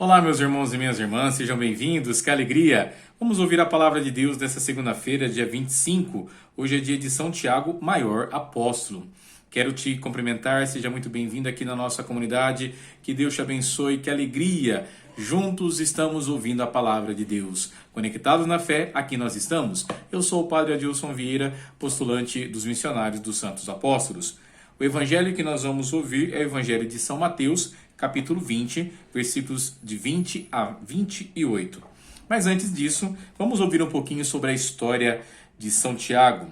Olá, meus irmãos e minhas irmãs, sejam bem-vindos, que alegria! Vamos ouvir a palavra de Deus desta segunda-feira, dia 25. Hoje é dia de São Tiago, maior apóstolo. Quero te cumprimentar, seja muito bem-vindo aqui na nossa comunidade, que Deus te abençoe, que alegria! Juntos estamos ouvindo a palavra de Deus. Conectados na fé, aqui nós estamos. Eu sou o Padre Adilson Vieira, postulante dos missionários dos Santos Apóstolos. O evangelho que nós vamos ouvir é o evangelho de São Mateus, capítulo 20, versículos de 20 a 28. Mas antes disso, vamos ouvir um pouquinho sobre a história de São Tiago.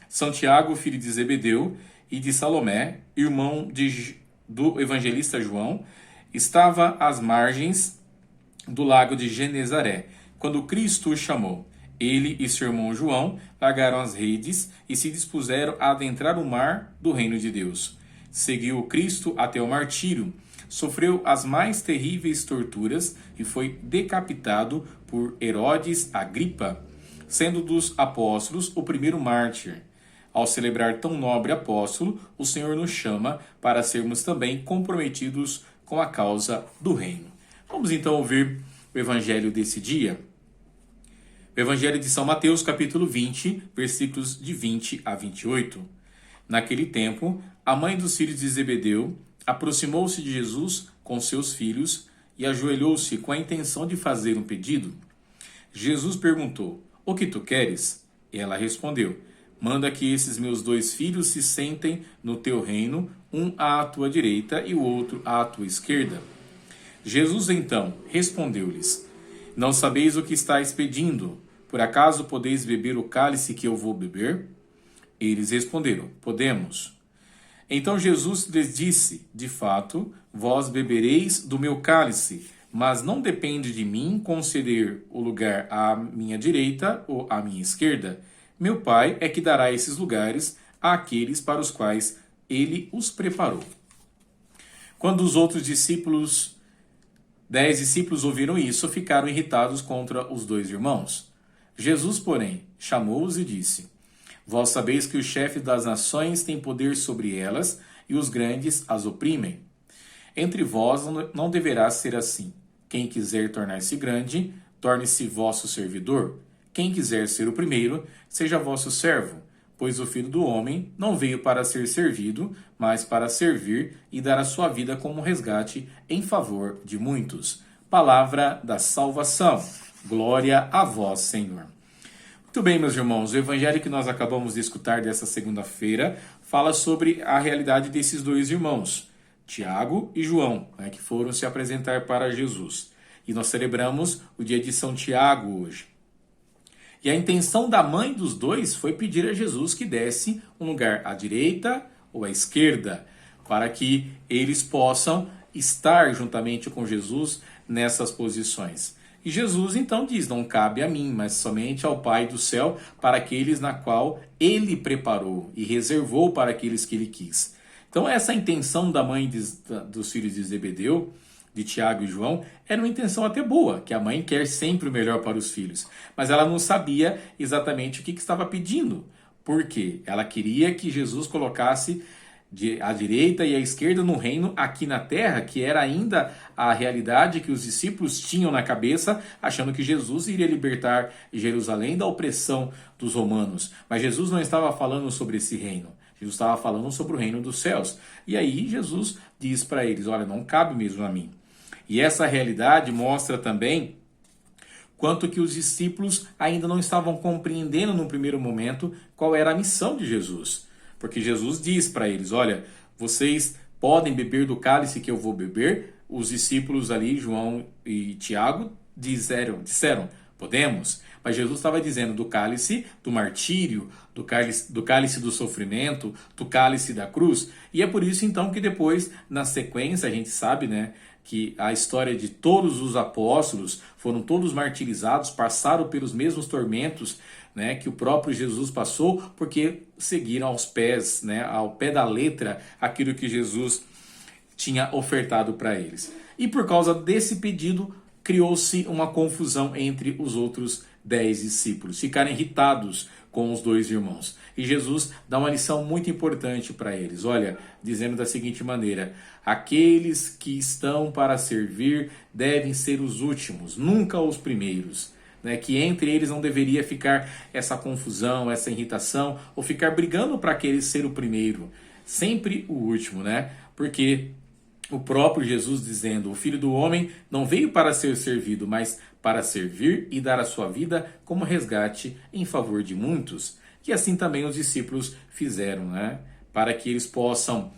São Tiago, filho de Zebedeu e de Salomé, irmão do evangelista João, estava às margens do lago de Genezaré, quando Cristo o chamou. Ele e seu irmão João largaram as redes e se dispuseram a adentrar o mar do reino de Deus. Seguiu Cristo até o martírio, sofreu as mais terríveis torturas e foi decapitado por Herodes Agripa, sendo dos apóstolos o primeiro mártir. Ao celebrar tão nobre apóstolo, o Senhor nos chama para sermos também comprometidos com a causa do reino. Vamos então ouvir o evangelho desse dia. O evangelho de São Mateus, capítulo 20, versículos de 20 a 28. Naquele tempo, a mãe dos filhos de Zebedeu aproximou-se de Jesus com seus filhos e ajoelhou-se com a intenção de fazer um pedido. Jesus perguntou: "O que tu queres?" E ela respondeu: "Manda que esses meus dois filhos se sentem no teu reino, um à tua direita e o outro à tua esquerda." Jesus então respondeu-lhes: "Não sabeis o que estáis pedindo? Por acaso podeis beber o cálice que eu vou beber?" Eles responderam: "Podemos." Então Jesus lhes disse: "De fato, vós bebereis do meu cálice, mas não depende de mim conceder o lugar à minha direita ou à minha esquerda. Meu Pai é que dará esses lugares àqueles para os quais ele os preparou." Quando os outros 10 discípulos ouviram isso, ficaram irritados contra os dois irmãos. Jesus, porém, chamou-os e disse: "Vós sabeis que o chefe das nações tem poder sobre elas e os grandes as oprimem. Entre vós não deverá ser assim. Quem quiser tornar-se grande, torne-se vosso servidor. Quem quiser ser o primeiro, seja vosso servo. Pois o Filho do Homem não veio para ser servido, mas para servir e dar a sua vida como resgate em favor de muitos." Palavra da salvação. Glória a vós, Senhor. Muito bem, meus irmãos, o evangelho que nós acabamos de escutar dessa segunda-feira fala sobre a realidade desses dois irmãos, Tiago e João, que foram se apresentar para Jesus. E nós celebramos o dia de São Tiago hoje. E a intenção da mãe dos dois foi pedir a Jesus que desse um lugar à direita ou à esquerda, para que eles possam estar juntamente com Jesus nessas posições. E Jesus então diz: "Não cabe a mim, mas somente ao Pai do céu, para aqueles na qual ele preparou e reservou para aqueles que ele quis." Então essa intenção da mãe dos filhos de Zebedeu, de Tiago e João, era uma intenção até boa, que a mãe quer sempre o melhor para os filhos. Mas ela não sabia exatamente o que estava pedindo. Por quê? Ela queria que Jesus colocasse a direita e a esquerda no reino aqui na terra, que era ainda a realidade que os discípulos tinham na cabeça, achando que Jesus iria libertar Jerusalém da opressão dos romanos. Mas Jesus não estava falando sobre esse reino. Jesus estava falando sobre o reino dos céus. E aí Jesus diz para eles: "Olha, não cabe mesmo a mim." E essa realidade mostra também quanto que os discípulos ainda não estavam compreendendo no primeiro momento qual era a missão de Jesus. Porque Jesus diz para eles: "Olha, vocês podem beber do cálice que eu vou beber?" Os discípulos ali, João e Tiago, disseram: "Podemos." Mas Jesus estava dizendo do cálice do martírio, do cálice do sofrimento, do cálice da cruz. E é por isso então que depois, na sequência, a gente sabe, que a história de todos os apóstolos foram todos martirizados, passaram pelos mesmos tormentos, que o próprio Jesus passou, porque seguiram aos pés, ao pé da letra, aquilo que Jesus tinha ofertado para eles. E por causa desse pedido, criou-se uma confusão entre os outros 10 discípulos, ficaram irritados com os 2 irmãos. E Jesus dá uma lição muito importante para eles, olha, dizendo da seguinte maneira: aqueles que estão para servir devem ser os últimos, nunca os primeiros. Que entre eles não deveria ficar essa confusão, essa irritação, ou ficar brigando para aquele ser o primeiro, sempre o último, porque o próprio Jesus dizendo: o Filho do Homem não veio para ser servido, mas para servir e dar a sua vida como resgate em favor de muitos. E assim também os discípulos fizeram, para que eles possam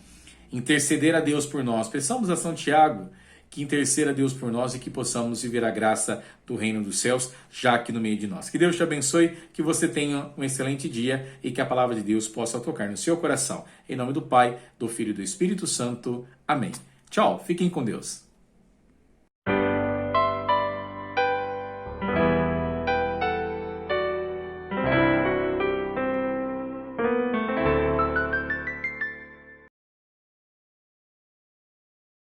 interceder a Deus por nós. Peçamos a São Tiago que interceda a Deus por nós e que possamos viver a graça do reino dos céus já aqui no meio de nós. Que Deus te abençoe, que você tenha um excelente dia e que a palavra de Deus possa tocar no seu coração. Em nome do Pai, do Filho e do Espírito Santo. Amém. Tchau, fiquem com Deus.